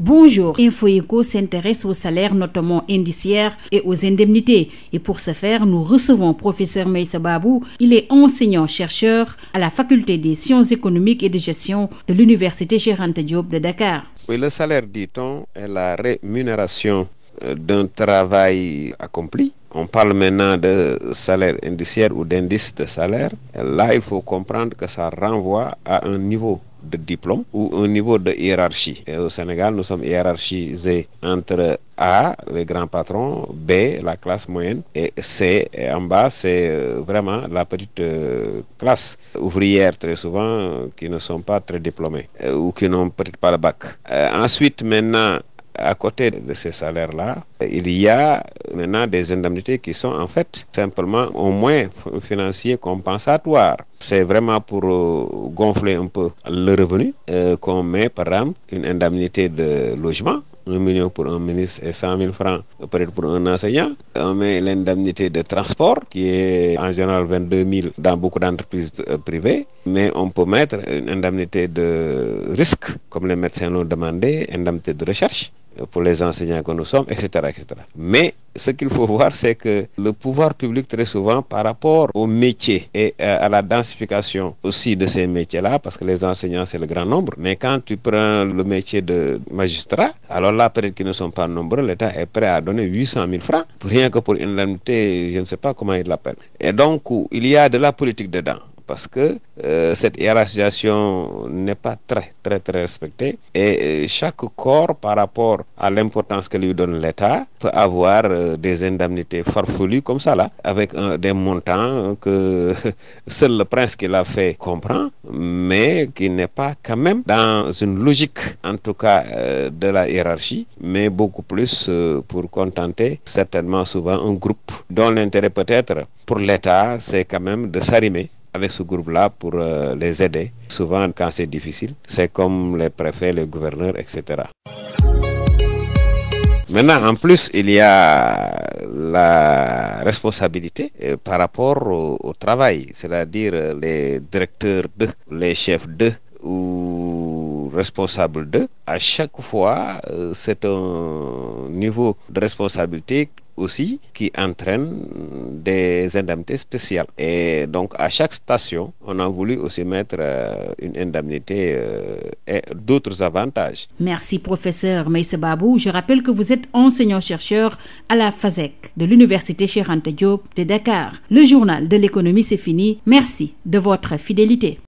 Bonjour, InfoEco s'intéresse aux salaires notamment indiciaires et aux indemnités. Et pour ce faire, nous recevons professeur Meïssa Babou. Il est enseignant-chercheur à la faculté des sciences économiques et de gestion de l'université Cheikh Anta Diop de Dakar. Oui, le salaire, dit-on, est la rémunération d'un travail accompli. On parle maintenant de salaire indiciaire ou d'indice de salaire. Là, il faut comprendre que ça renvoie à un niveau de diplôme ou un niveau de hiérarchie. Et au Sénégal, nous sommes hiérarchisés entre A, les grands patrons, B, la classe moyenne, et C, et en bas, c'est vraiment la petite classe ouvrière, très souvent, qui ne sont pas très diplômés ou qui n'ont peut-être pas le bac. Ensuite, maintenant, à côté de ces salaires-là, il y a maintenant des indemnités qui sont en fait simplement au moins financiers compensatoires. C'est vraiment pour gonfler un peu le revenu qu'on met par exemple une indemnité de logement, 1 million pour un ministre et 100 000 francs peut-être pour un enseignant. On met l'indemnité de transport qui est en général 22 000 dans beaucoup d'entreprises privées. Mais on peut mettre une indemnité de risque, comme les médecins l'ont demandé, indemnité de recherche pour les enseignants que nous sommes, etc., etc. Mais ce qu'il faut voir, c'est que le pouvoir public, très souvent, par rapport au métier et à la densification aussi de ces métiers-là, parce que les enseignants, c'est le grand nombre, mais quand tu prends le métier de magistrat, alors là, peut-être qu'ils ne sont pas nombreux, l'État est prêt à donner 800 000 francs, rien que pour une indemnité, je ne sais pas comment il l'appelle. Et donc, il y a de la politique dedans, parce que cette hiérarchisation n'est pas très respectée et chaque corps par rapport à l'importance que lui donne l'État peut avoir des indemnités farfelues comme ça là, avec des montants que seul le prince qui l'a fait comprend, mais qui n'est pas quand même dans une logique en tout cas de la hiérarchie, mais beaucoup plus pour contenter certainement souvent un groupe dont l'intérêt peut-être pour l'État c'est quand même de s'arrimer avec ce groupe-là pour les aider. Souvent, quand c'est difficile, c'est comme les préfets, les gouverneurs, etc. Maintenant, en plus, il y a la responsabilité par rapport au travail, c'est-à-dire les directeurs les chefs ou responsables à chaque fois, c'est un niveau de responsabilité aussi qui entraîne des indemnités spéciales. Et donc, à chaque station, on a voulu aussi mettre une indemnité et d'autres avantages. Merci, professeur Meïssa Babou. Je rappelle que vous êtes enseignant-chercheur à la FASEC de l'université Cheikh Anta Diop de Dakar. Le journal de l'économie, c'est fini. Merci de votre fidélité.